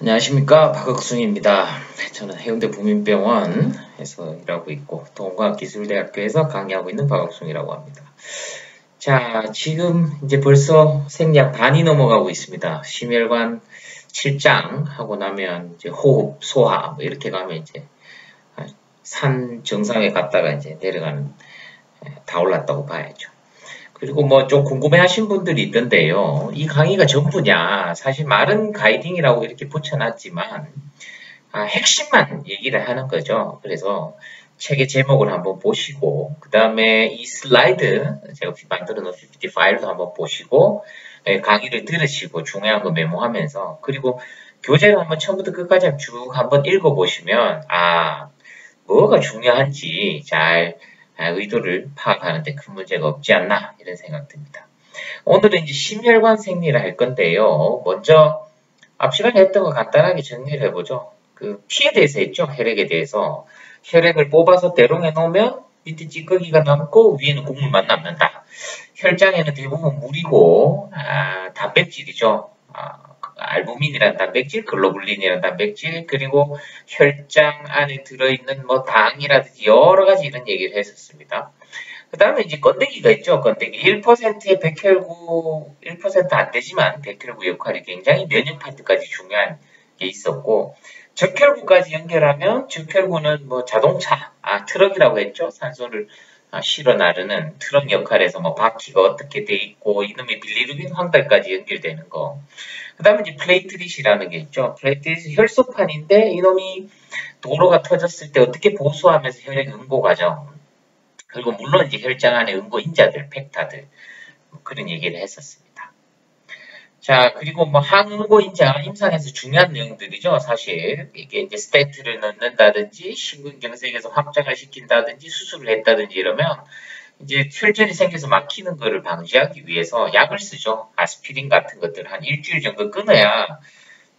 안녕하십니까, 박학순입니다. 저는 해운대 부민병원에서 일하고 있고 동과기술대학교에서 강의하고 있는 박학순이라고 합니다. 자, 지금 이제 벌써 생략 반이 넘어가고 있습니다. 심혈관 7장 하고 나면 이제 호흡, 소화 뭐 이렇게 가면 이제 산 정상에 갔다가 이제 내려가는, 다 올랐다고 봐야죠. 그리고 뭐 좀 궁금해하신 분들이 있던데요. 이 강의가 전부냐? 사실 말은 가이딩이라고 이렇게 붙여놨지만 핵심만 얘기를 하는 거죠. 그래서 책의 제목을 한번 보시고 그 다음에 이 슬라이드 제가 만들어 놓은 PPT 파일도 한번 보시고 강의를 들으시고 중요한 거 메모하면서 그리고 교재를 한번 처음부터 끝까지 쭉 한번 읽어보시면 뭐가 중요한지 잘 의도를 파악하는데 큰 문제가 없지 않나 이런 생각 듭니다. 오늘은 이제 심혈관 생리를 할 건데요. 먼저 앞 시간에 했던 거 간단하게 정리를 해보죠. 그 피에 대해서 했죠. 혈액에 대해서. 혈액을 뽑아서 대롱해 놓으면 밑에 찌꺼기가 남고 위에는 국물만 남는다. 혈장에는 대부분 물이고 단백질이죠. 알부민이라는 단백질, 글로불린이라는 단백질, 그리고 혈장 안에 들어있는 뭐 당이라든지 여러 가지 이런 얘기를 했었습니다. 그 다음에 이제 건더기가 있죠. 건더기 1%의 백혈구, 1%안 되지만 백혈구 역할이 굉장히 면역 파트까지 중요한 게 있었고, 적혈구까지 연결하면 적혈구는 뭐 자동차, 트럭이라고 했죠. 산소를 실어 나르는 트럭 역할에서 뭐 바퀴가 어떻게 돼 있고 이놈의 빌리루빈 황달까지 연결되는 거. 그 다음에 이제 플레이트릿이라는 게 있죠. 플레이트릿이 혈소판인데 이놈이 도로가 터졌을 때 어떻게 보수하면서 혈액 응고 과정. 그리고 물론 이제 혈장 안에 응고 인자들, 팩타들 뭐 그런 얘기를 했었습니다. 자, 그리고 뭐 항응고 인자 임상에서 중요한 내용들이죠. 사실 이게 이제 스테트를 넣는다든지 심근경색에서 확장을 시킨다든지 수술을 했다든지 이러면 이제 혈전이 생겨서 막히는 거를 방지하기 위해서 약을 쓰죠. 아스피린 같은 것들 한 일주일 정도 끊어야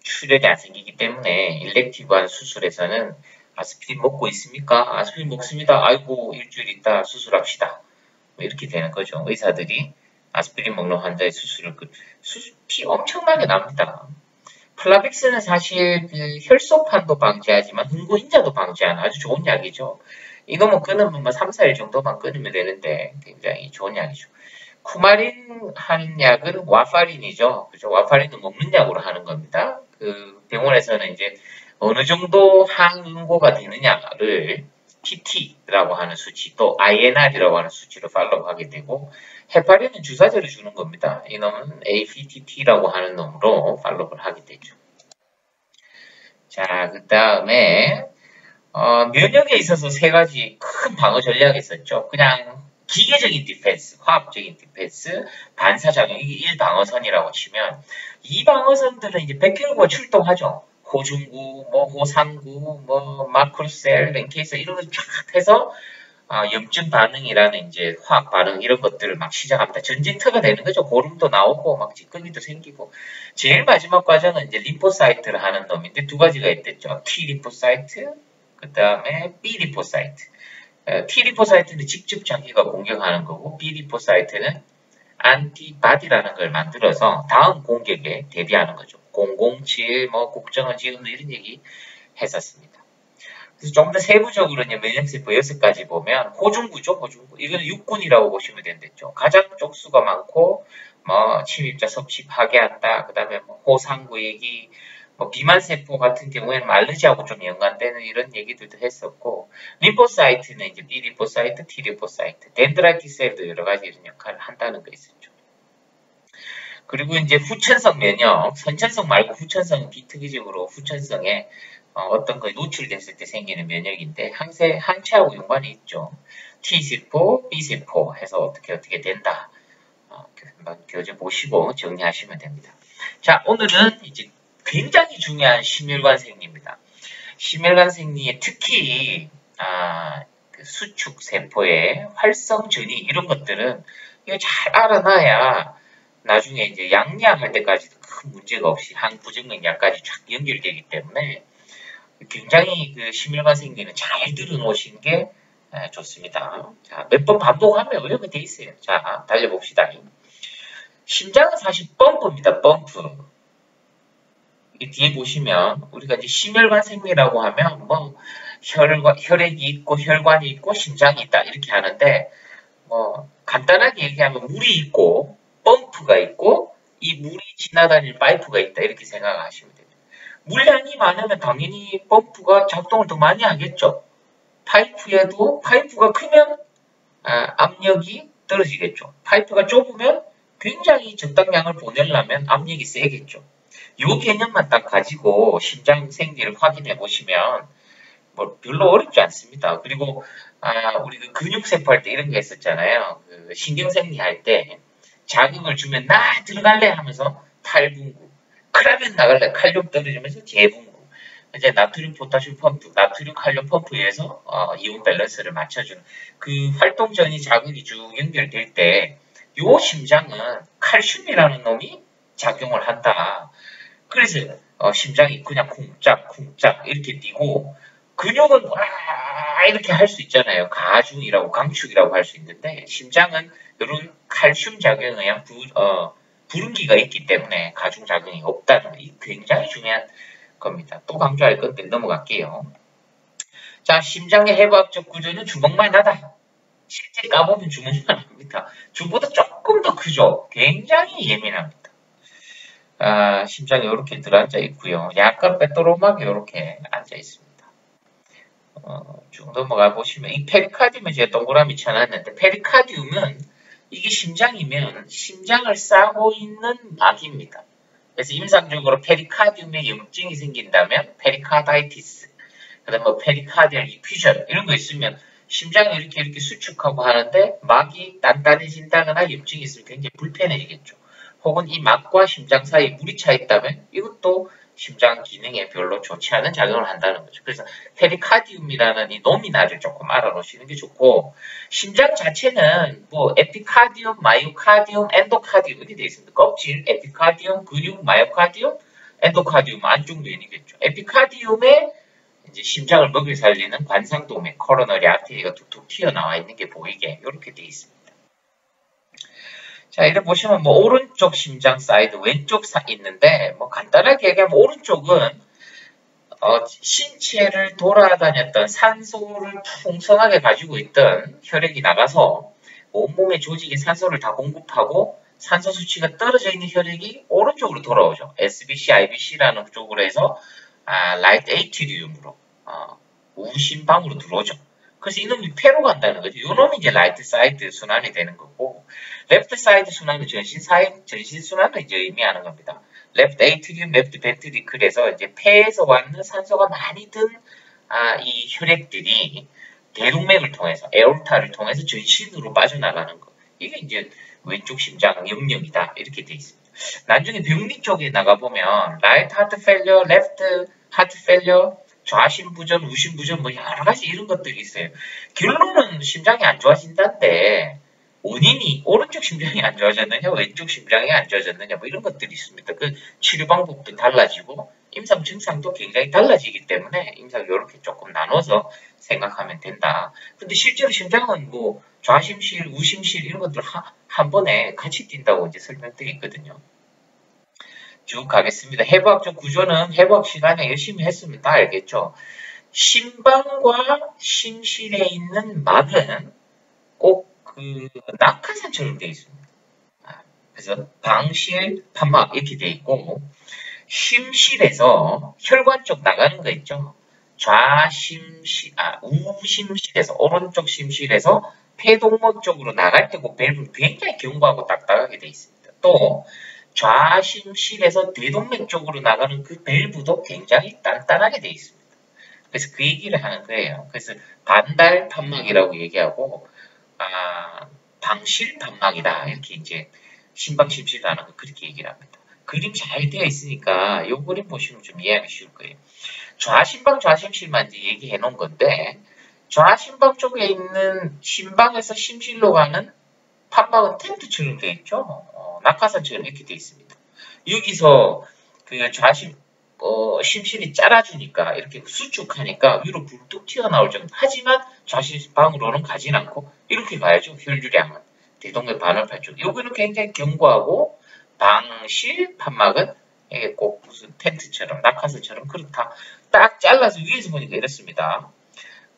출혈이 안 생기기 때문에 일렉티브한 수술에서는 아스피린 먹고 있습니까? 아스피린 먹습니다. 아이고 일주일 있다 수술합시다. 뭐 이렇게 되는 거죠. 의사들이 아스피린 먹는 환자의 수술을 피 엄청나게 납니다. 플라빅스는 사실 그 혈소판도 방지하지만 흥고인자도 방지하는 아주 좋은 약이죠. 이놈은 끊으면 뭐 3, 4일 정도만 끊으면 되는데 굉장히 좋은 약이죠. 쿠마린 하는 약은 와파린이죠. 그죠? 와파린은 먹는 약으로 하는 겁니다. 그 병원에서는 이제 어느 정도 항응고가 되느냐를 TT라고 하는 수치 또 INR이라고 하는 수치로 팔로우하게 되고 헤파린은 주사제를 주는 겁니다. 이놈은 APTT라고 하는 놈으로 팔로우를 하게 되죠. 자, 그 다음에 면역에 있어서 세 가지 큰 방어 전략이 있었죠. 그냥 기계적인 디펜스, 화학적인 디펜스, 반사작용, 이게 1방어선이라고 치면 이 방어선들은 이제 백혈구가 출동하죠. 호중구, 뭐 호상구, 뭐 마크로셀, 랭케이서 이런 거 쫙 해서 염증 반응이라는 이제 화학 반응 이런 것들을 막 시작합니다. 전쟁터가 되는 거죠. 고름도 나오고 막 찌꺼기도 생기고 제일 마지막 과정은 이제 림포사이트를 하는 놈인데 두 가지가 있댔죠. T 림포사이트, 그 다음에 B 림포사이트. T 림포사이트는 직접 자기가 공격하는 거고 B 림포사이트는 안티바디라는 걸 만들어서 다음 공격에 대비하는 거죠. 007, 뭐 국정원 지금 이런 얘기 했었습니다. 그래서 좀 더 세부적으로 면역세포 6가지 보면 호중구죠, 호중구. 이거는 육군이라고 보시면 되겠죠. 가장 쪽수가 많고 뭐 침입자 섭취 파괴한다. 그다음에 뭐 호상구 얘기, 뭐 비만세포 같은 경우에는 알러지하고 좀 연관되는 이런 얘기들도 했었고 림포사이트는 이제 B 림포사이트, T 림포사이트, 덴드라이트 셀도 여러 가지 이런 역할을 한다는 거 있었죠. 그리고 이제 후천성 면역, 선천성 말고 후천성은 비특이적으로 후천성에 어떤 거에 노출됐을 때 생기는 면역인데 항체하고 연관이 있죠. T세포, B세포 해서 어떻게 된다. 한번 교재 보시고 정리하시면 됩니다. 자, 오늘은 이제 굉장히 중요한 심혈관 생리입니다. 심혈관 생리에 특히 그 수축 세포의 활성 전이 이런 것들은 이거 잘 알아놔야 나중에 이제 양리학할 때까지도 큰 문제가 없이 항부정맥약까지 쫙 연결되기 때문에 굉장히 그 심혈관 생리는 잘 들어놓으신 게 좋습니다. 자, 몇 번 반복하면 외우게 돼 있어요. 자, 달려봅시다. 심장은 사실 펌프입니다. 펌프. 이 뒤에 보시면 우리가 이제 심혈관 생리라고 하면 뭐 혈액이 있고 혈관이 있고 심장이 있다 이렇게 하는데 뭐 간단하게 얘기하면 물이 있고 펌프가 있고 이 물이 지나다니는 파이프가 있다 이렇게 생각하시면 됩니다. 물량이 많으면 당연히 펌프가 작동을 더 많이 하겠죠. 파이프가 크면 압력이 떨어지겠죠. 파이프가 좁으면 굉장히 적당량을 보내려면 압력이 세겠죠. 이 개념만 딱 가지고 심장 생리를 확인해 보시면 뭐 별로 어렵지 않습니다. 그리고 우리 그 근육세포 할 때 이런 거 했었잖아요. 그 신경생리 할 때 자극을 주면 나 들어갈래 하면서 탈분구, 그러면 나갈래 칼륨 떨어지면서 재분구. 이제 나트륨 포타슘 펌프, 나트륨 칼륨 펌프에서 이온 밸런스를 맞춰주는 그 활동 전이 자극이 쭉 연결될 때 요 심장은 칼슘이라는 놈이 작용을 한다. 그래서 심장이 그냥 쿵짝쿵짝 이렇게 뛰고 근육은 와 이렇게 할 수 있잖아요. 가중이라고 강축이라고 할 수 있는데 심장은 이런 칼슘 작용에 의한 부름기가 있기 때문에 가중 작용이 없다는 이 굉장히 중요한 겁니다. 또 강조할 건데 넘어갈게요. 자, 심장의 해부학적 구조는 주먹만 하다. 실제 까보면 주먹만 합니다. 주보다 조금 더 크죠. 굉장히 예민합니다. 심장이 이렇게 들어앉아 있고요. 약간 빼또름하게 이렇게 앉아 있습니다. 쭉 넘어가 보시면 이 페리카디움에 제가 동그라미 쳐놨는데 페리카디움은 이게 심장이면 심장을 싸고 있는 막입니다. 그래서 임상적으로 페리카디움에 염증이 생긴다면 페리카다이티스, 그다음에 뭐 페리카디얼 이퓨전 이런 거 있으면 심장이 이렇게 수축하고 하는데 막이 단단해진다거나 염증이 있으면 굉장히 불편해지겠죠. 혹은 이 막과 심장 사이에 물이 차 있다면 이것도 심장 기능에 별로 좋지 않은 작용을 한다는 거죠. 그래서 페리카디움이라는 이 노미나를 조금 알아놓으시는 게 좋고 심장 자체는 뭐 에피카디움, 마이오카디움, 엔도카디움 이렇게 되어 있습니다. 껍질, 에피카디움, 근육, 마이오카디움, 엔도카디움 안쪽 면이겠죠. 에피카디움에 이제 심장을 먹여 살리는 관상동맥, 코로너리 아테리가 툭툭 튀어나와 있는 게 보이게 이렇게 되어 있습니다. 자, 이렇게 보시면 뭐 오른쪽 심장 사이드, 왼쪽 있는데 뭐 간단하게 얘기하면 오른쪽은 신체를 돌아다녔던 산소를 풍성하게 가지고 있던 혈액이 나가서 온몸의 조직에 산소를 다 공급하고 산소 수치가 떨어져 있는 혈액이 오른쪽으로 돌아오죠. SBC, IBC라는 쪽으로 해서 라이트 에이트리움으로 우심방으로 들어오죠. 그래서 이놈이 폐로 간다는 거죠. 이놈이 이제 라이트 사이드 순환이 되는 거고, 레프트 사이드 순환은 전신 순환을 이제 의미하는 겁니다. 레프트 에이트리움, 레프트 벤트리클에서 이제 폐에서 왔는 산소가 많이 든 이 혈액들이 대동맥을 통해서 에올타를 통해서 전신으로 빠져나가는 거. 이게 이제 왼쪽 심장 영역이다 이렇게 돼 있습니다. 나중에 병리 쪽에 나가 보면 라이트 하트 펠리어, 레프트 하트 펠리어, 좌심부전, 우심부전 뭐 여러 가지 이런 것들이 있어요. 결론은 심장이 안 좋아진다는데 원인이 오른쪽 심장이 안 좋아졌느냐, 왼쪽 심장이 안 좋아졌느냐 뭐 이런 것들이 있습니다. 그 치료 방법도 달라지고 임상 증상도 굉장히 달라지기 때문에 임상 이렇게 조금 나눠서 생각하면 된다. 근데 실제로 심장은 뭐 좌심실, 우심실 이런 것들 한 번에 같이 뛴다고 이제 설명드리거든요. 쭉 가겠습니다. 해부학적 구조는 해부학 시간에 열심히 했으면 다 알겠죠. 심방과 심실에 있는 막은 꼭 그 낙하산처럼 되어 있습니다. 그래서 방실, 판막 이렇게 되어 있고 심실에서 혈관 쪽 나가는 거 있죠. 우심실에서 오른쪽 심실에서 폐동맥 쪽으로 나갈 때 그 밸브는 굉장히 견고하고 딱딱하게 되어 있습니다. 또 좌심실에서 대동맥 쪽으로 나가는 그 밸브도 굉장히 단단하게 되어 있습니다. 그래서 그 얘기를 하는 거예요. 그래서 반달 판막이라고 얘기하고 방실 판막이다 이렇게 이제 심방심실이라는 거 그렇게 얘기를 합니다. 그림 잘 되어 있으니까 이 그림 보시면 좀 이해하기 쉬울 거예요. 좌심방 좌심실만 이제 얘기해 놓은 건데 좌심방 쪽에 있는 심방에서 심실로 가는 판막은 텐트처럼 되어 있죠. 낙하산처럼 이렇게 되어 있습니다. 여기서 그 심실이 짜라주니까 이렇게 수축하니까 위로 불뚝 튀어나올 정도. 하지만 좌심방으로는 가진 않고 이렇게 가야죠. 혈류량은 대동맥 반월판 쪽. 요거는 굉장히 견고하고 방실 판막은 이게 꼭 무슨 텐트처럼 낙하산처럼 그렇다. 딱 잘라서 위에서 보니까 이렇습니다.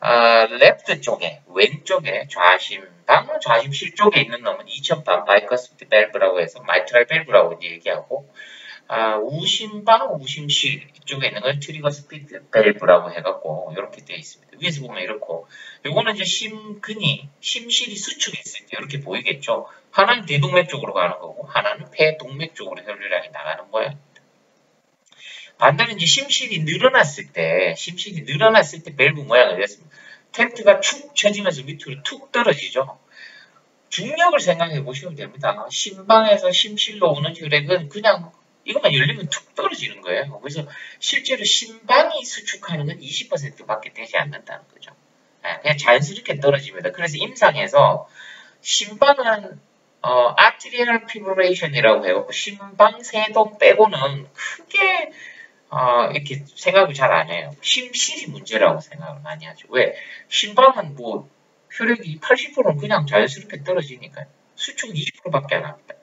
레프트 쪽에 왼쪽에 좌심방, 좌심실 쪽에 있는 놈은 2000반 바이커스피드 밸브라고 해서 마이트랄 밸브라고 얘기하고 우심방, 우심실 이쪽에 있는 걸 트리거 스피드 밸브라고 해갖고 이렇게 되어 있습니다. 위에서 보면 이렇고 요거는 이제 심근이 심실이 수축에 있을 때 이렇게 보이겠죠. 하나는 대동맥 쪽으로 가는 거고 하나는 폐동맥 쪽으로 혈류량이 나가는 모양입니다. 반대로 이제 심실이 늘어났을 때 밸브 모양을 이랬습니다. 텐트가 축 처지면서 밑으로 툭 떨어지죠. 중력을 생각해 보시면 됩니다. 심방에서 심실로 오는 혈액은 그냥 이것만 열리면 툭 떨어지는 거예요. 그래서 실제로 심방이 수축하는 건 20%밖에 되지 않는다는 거죠. 그냥 자연스럽게 떨어집니다. 그래서 임상에서 심방은 arterial fibrillation이라고 해갖고 심방 세동 빼고는 크게 이렇게 생각을 잘 안 해요. 심실이 문제라고 생각을 많이 하죠. 왜? 심방은 뭐 혈액이 80%는 그냥 자연스럽게 떨어지니까요. 수축은 20%밖에 안 합니다.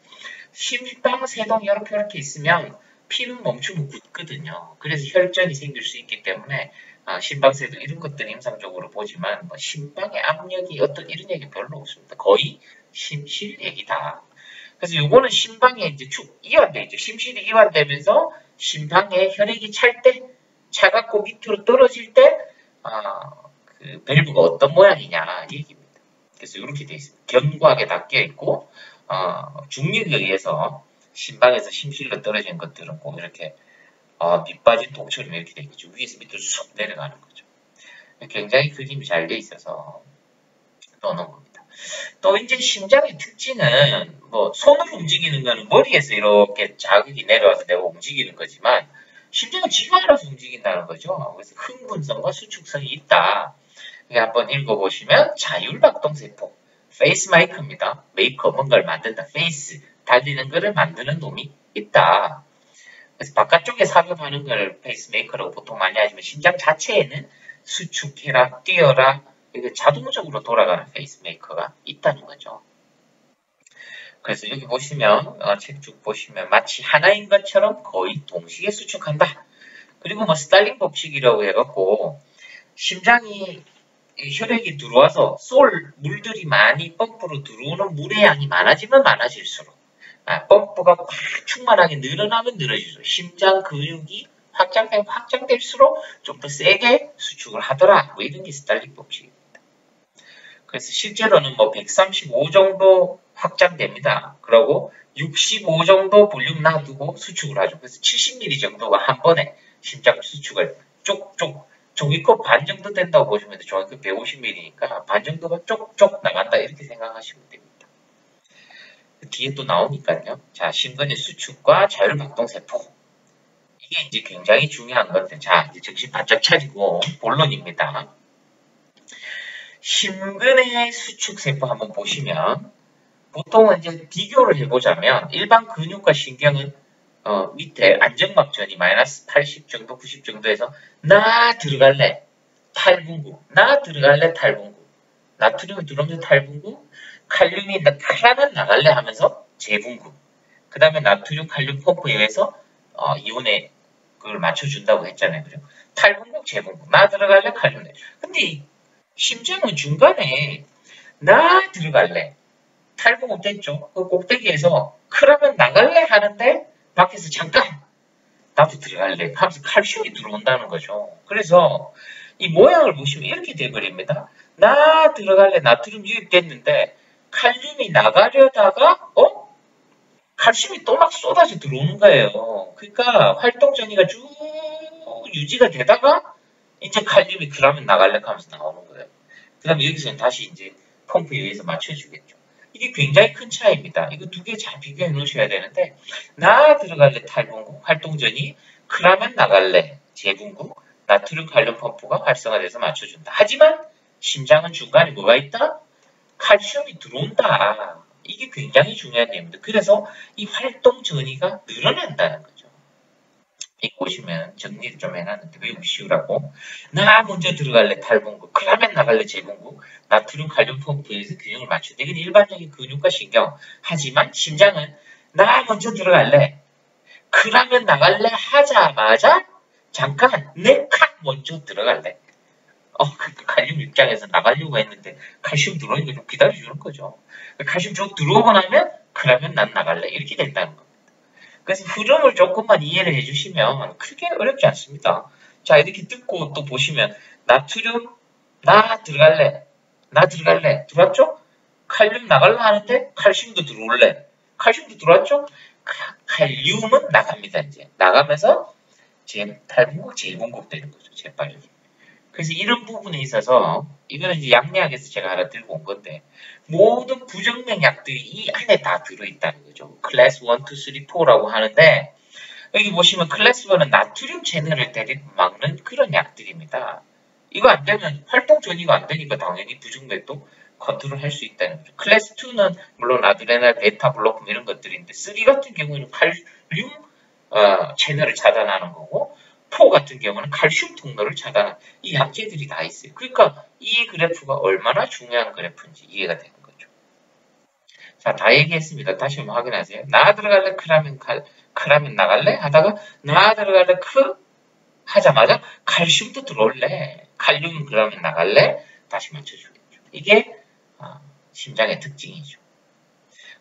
심방 세동 이렇게 있으면 피는 멈추면 굳거든요. 그래서 혈전이 생길 수 있기 때문에 심방 세동 이런 것들은 임상적으로 보지만 뭐 심방의 압력이 어떤 이런 얘기 별로 없습니다. 거의 심실 얘기다. 그래서 요거는 심방에 이제 축 이완돼 있죠. 심실이 이완되면서 심방에 혈액이 찰 때, 차갑고 밑으로 떨어질 때, 그 밸브가 어떤 모양이냐 얘기입니다. 그래서 이렇게 돼 있습니다. 견고하게 닦여 있고, 중력에 의해서 심방에서 심실로 떨어진 것들은 꼭 이렇게 밑빠진 독처럼 이렇게 되겠죠. 위에서 밑으로 쑥 내려가는 거죠. 굉장히 그림이 잘 돼 있어서 넣어놓은 겁니다. 또 이제 심장의 특징은 뭐 손으로 움직이는 거는 머리에서 이렇게 자극이 내려와서 내가 움직이는 거지만 심장은 지가 알아서 움직인다는 거죠. 그래서 흥분성과 수축성이 있다. 한번 읽어보시면 자율박동세포 페이스 메이커입니다. 메이커 뭔가를 만든다. 페이스 달리는 거를 만드는 놈이 있다. 그래서 바깥쪽에 삽입하는 걸 페이스메이커라고 보통 많이 하지만 심장 자체에는 수축해라, 뛰어라 이게 자동적으로 돌아가는 페이스메이커가 있다는 거죠. 그래서 여기 보시면 책 쭉 보시면 마치 하나인 것처럼 거의 동시에 수축한다. 그리고 뭐 스탈링 법칙이라고 해갖고 심장이 혈액이 들어와서 물들이 많이 펌프로 들어오는 물의 양이 많아지면 많아질수록 펌프가 꽉 충만하게 늘어나면 늘어질수록 심장 근육이 확장될수록 좀 더 세게 수축을 하더라. 뭐 이런 게 스탈링 법칙입니다. 그래서 실제로는 뭐 135 정도 확장됩니다. 그리고 65 정도 볼륨 놔두고 수축을 하죠. 그래서 70mm 정도가 한 번에 심장 수축을 쪽쪽 종이컵 반 정도 된다고 보시면 돼요. 종이컵 150mm니까 반 정도가 쪽쪽 나간다 이렇게 생각하시면 됩니다. 뒤에 또 나오니까요. 자, 심근의 수축과 자율박동세포. 이게 이제 굉장히 중요한 건데, 자, 이제 정신 바짝 차리고 본론입니다. 심근의 수축세포 한번 보시면, 보통은 이제 비교를 해보자면, 일반 근육과 신경은 밑에 안정막전이 마이너스 80 정도, 90 정도에서 나 들어갈래, 탈분구, 나 들어갈래, 탈분구, 나트륨이 들어오면서 탈분구, 칼륨이 칼라면 나갈래 하면서 재분구, 그 다음에 나트륨 칼륨 펌프에 의해서 이온의 그걸 맞춰준다고 했잖아요. 그죠? 탈분구, 재분구, 나 들어갈래, 칼륨 내. 근데 심장은 중간에 나 들어갈래, 탈분구 됐죠? 그 꼭대기에서 크라면 나갈래 하는데 밖에서 잠깐 나도 들어갈래 하면서 칼슘이 들어온다는 거죠. 그래서 이 모양을 보시면 이렇게 돼버립니다. 나 들어갈래 나트륨 유입됐는데 칼륨이 나가려다가 칼슘이 또 막 쏟아져 들어오는 거예요. 그러니까 활동 전이가 쭉 유지가 되다가 이제 칼륨이 그러면 나갈래 하면서 나오는 거예요. 그 다음에 여기서는 다시 이제 펌프에 의해서 맞춰주겠죠. 이게 굉장히 큰 차이입니다. 이거 두 개 잘 비교해 놓으셔야 되는데 나 들어갈래 탈분구 활동 전이 그러면 나갈래 재분구 나트륨 칼륨 펌프가 활성화돼서 맞춰준다. 하지만 심장은 중간에 뭐가 있다? 칼슘이 들어온다. 이게 굉장히 중요한 내용입니다. 그래서 이 활동 전이가 늘어난다는 거죠. 이거 보시면 정리를 좀 해놨는데 외우기 쉬우라고. 나 먼저 들어갈래 탈분구, 그러면 나갈래 재분구, 나트륨 칼륨 펌프에서 균형을 맞춘다. 이건 일반적인 근육과 신경. 하지만 심장은 나 먼저 들어갈래. 그러면 나갈래 하자마자 잠깐 내 칵 먼저 들어갈래. 그 칼슘 입장에서 나가려고 했는데 칼슘 들어오니까 좀 기다려주는 거죠. 칼슘 쭉 들어오고 나면 그러면 난 나갈래. 이렇게 된다는 겁니다. 그래서 흐름을 조금만 이해를 해주시면 크게 어렵지 않습니다. 자, 이렇게 듣고 또 보시면 나트륨 나 들어갈래. 나 들어갈래. 들어왔죠? 칼륨 나갈라 하는데 칼슘도 들어올래. 칼슘도 들어왔죠? 칼륨은 나갑니다. 이제 나가면서 탈분국, 재분국 되는 거죠. 재빨리. 그래서 이런 부분에 있어서 이거는 이제 양리학에서 제가 하나 들고 온 건데 모든 부정맥 약들이 이 안에 다 들어있다는 거죠. 클래스 1, 2, 3, 4라고 하는데 여기 보시면 클래스 1은 나트륨 채널을 막는 그런 약들입니다. 이거 안 되면 활동 전이가 안 되니까 당연히 부정맥도 컨트롤 할 수 있다는 거죠. 클래스 2는 물론 아드레날, 베타 블로커 이런 것들인데 3 같은 경우에는 칼륨 채널을 차단하는 거고 4 같은 경우는 칼슘 통로를 차단하는 이 약제들이 다 있어요. 그러니까 이 그래프가 얼마나 중요한 그래프인지 이해가 되는 거죠. 자, 다 얘기했습니다. 다시 한번 확인하세요. 나 들어갈래? 크라면 나갈래? 하다가 나 들어갈래? 하자마자 칼슘도 들어올래. 칼륨 그러면 나갈래? 다시 맞춰주겠죠. 이게 심장의 특징이죠.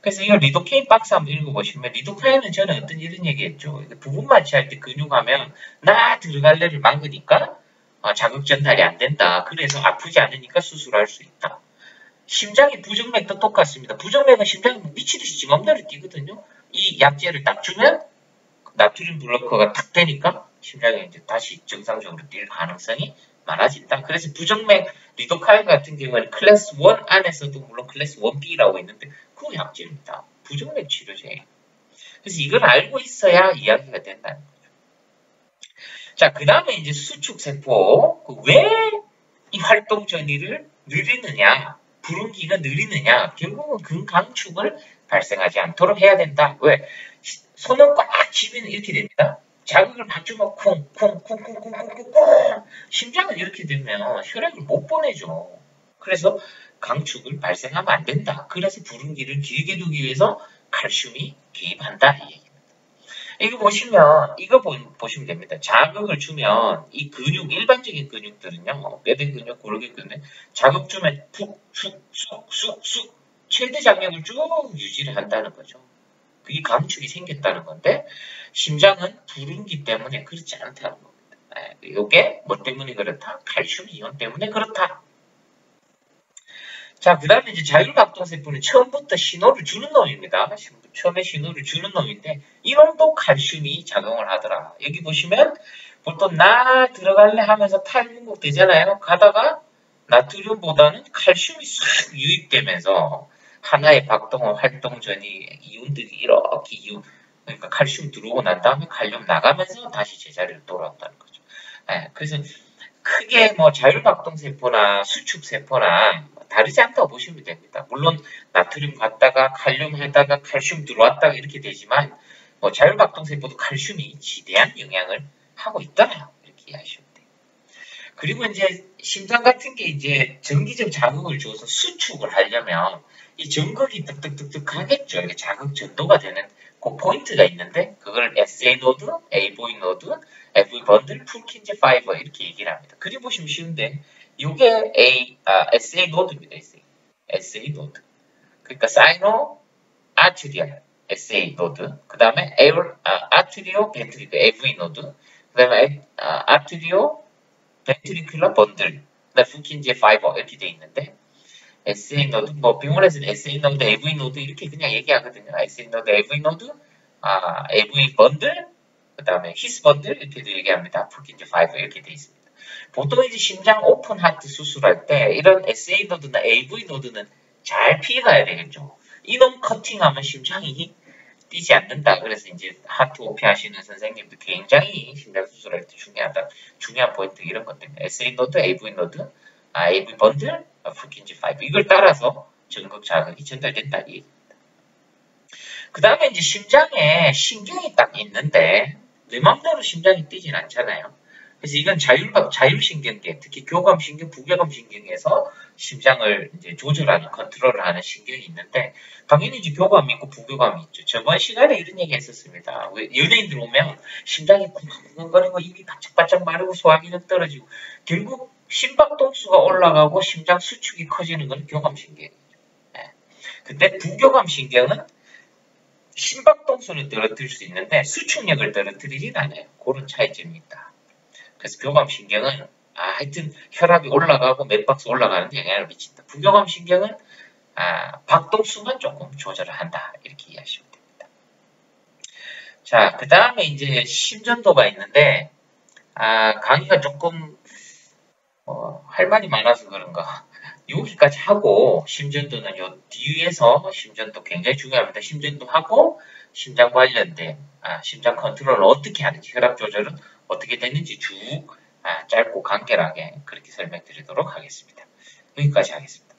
그래서 이거 리도케인 박스 한번 읽어보시면 리도카인은 저는 어떤 이런 얘기했죠. 부분 마취할 때 근육하면 나 들어갈래를 막으니까 자극 전달이 안 된다. 그래서 아프지 않으니까 수술할 수 있다. 심장의 부정맥도 똑같습니다. 부정맥은 심장이 미치듯이 지 맘대로 뛰거든요. 이 약제를 딱 주면 나트륨 블로커가 탁 되니까 심장이 이제 다시 정상적으로 뛸 가능성이 많아진다. 그래서 부정맥 리도카인 같은 경우에는 클래스 1 안에서도 물론 클래스 1B라고 있는데 그 약제입니다. 부정맥 치료제예요. 그래서 이걸 알고 있어야 이야기가 된다는 거죠. 자, 그 다음에 이제 수축세포. 왜 이 활동 전이를 느리느냐, 부름기가 느리느냐, 결국은 근강축을 발생하지 않도록 해야 된다. 왜? 손을 꽉 쥐면 이렇게 됩니다. 자극을 받주면 쿵쿵쿵쿵쿵쿵쿵 심장은 이렇게 되면 혈액을 못 보내죠. 그래서 강축을 발생하면 안 된다. 그래서 부름기를 길게 두기 위해서 칼슘이 개입한다. 이 얘기입니다. 이거 보시면 보시면 됩니다. 자극을 주면 이 근육 일반적인 근육들은요. 뼈대 근육, 골격 근육 자극 주면 푹 최대 장력을 쭉 유지를 한다는 거죠. 그게 강축이 생겼다는 건데 심장은 부름기 때문에 그렇지 않다는 겁니다. 이게 뭐 때문에 그렇다? 칼슘 이온 때문에 그렇다. 자, 그 다음에 이제 자율박동세포는 처음부터 신호를 주는 놈입니다. 처음에 신호를 주는 놈인데 이 놈도 칼슘이 작용을 하더라. 여기 보시면 보통 나 들어갈래 하면서 탈분국 되잖아요. 가다가 나트륨보다는 칼슘이 싹 유입되면서 하나의 박동원 활동 전이 이온들이 이렇게 그러니까 칼슘 들어오고 난 다음에 칼륨 나가면서 다시 제자리로 돌아온다는 거죠. 그래서 크게 뭐 자율박동세포나 수축세포나 다르지 않다고 보시면 됩니다. 물론 나트륨 갔다가 칼륨 했다가 칼슘 들어왔다가 이렇게 되지만 뭐 자율박동세포도 칼슘이 지대한 영향을 하고 있더라. 이렇게 이해하시면 돼요. 그리고 이제 심장 같은 게 이제 전기적 자극을 줘서 수축을 하려면 이 전극이 뜩뜩뜩뜩 가겠죠. 이게 자극 전도가 되는 그 포인트가 있는데 그걸 SA 노드, AV 노드, FV 번들, 풀킨제 파이버 이렇게 얘기를 합니다. 그리 보시면 쉬운데 이게 SA 노드입니다. SA 노드. 그러니까 사이노 아트리얼 SA 노드. 그 다음에 아트리오 벤트리클 AV 노드. 그 다음에 아트리오 벤트리클러 번들. 그다음에 풀킨제 파이버 이렇게 돼 있는데 SA 노드, 뭐 병원에서는 SA 노드, AV 노드 이렇게 그냥 얘기하거든요. SA 노드, AV 노드, AV 번들, 그 다음에 히스 번들 이렇게도 얘기합니다. 풀킨제 파이버 이렇게 돼 있습니다. 보통 이제 심장 오픈 하트 수술할 때 이런 SA 노드나 AV 노드는 잘 피해가야 되겠죠. 이놈 커팅하면 심장이 뛰지 않는다. 그래서 이제 하트 오피 하시는 선생님들 굉장히 심장 수술할 때 중요한 포인트 이런 것들입니다. SA 노드, AV 노드, AV 번들, 풀킨제 파이브 이걸 따라서 전극 자극이 전달된다 이 얘기입니다. 그 다음에 이제 심장에 신경이 딱 있는데 내 맘대로 심장이 뛰진 않잖아요. 그래서 이건 자율신경계, 특히 교감신경, 부교감신경에서 심장을 이제 조절하는, 컨트롤을 하는 신경이 있는데, 당연히 이제 교감이 있고 부교감이 있죠. 저번 시간에 이런 얘기 했었습니다. 왜 연예인들 오면 심장이 쿵쿵거리고 입이 바짝바짝 마르고 소화기능 떨어지고, 결국 심박동수가 올라가고 심장 수축이 커지는 건 교감신경이에요. 예. 근데 부교감신경은 심박동수는 떨어뜨릴 수 있는데 수축력을 떨어뜨리진 않아요. 그런 차이점이 있다. 그래서 교감신경은 하여튼 혈압이 올라가고 맥박수 올라가는 데 영향을 미친다. 부교감신경은 박동수만 조금 조절을 한다. 이렇게 이해하시면 됩니다. 자, 그 다음에 이제 심전도가 있는데 강의가 조금 할 말이 많아서 그런가 여기까지 하고 심전도는 요 뒤에서 심전도 굉장히 중요합니다. 심전도 하고 심장 관련된 심장 컨트롤을 어떻게 하는지 혈압 조절은 어떻게 되는지 쭉 짧고 간결하게 그렇게 설명드리도록 하겠습니다. 여기까지 하겠습니다.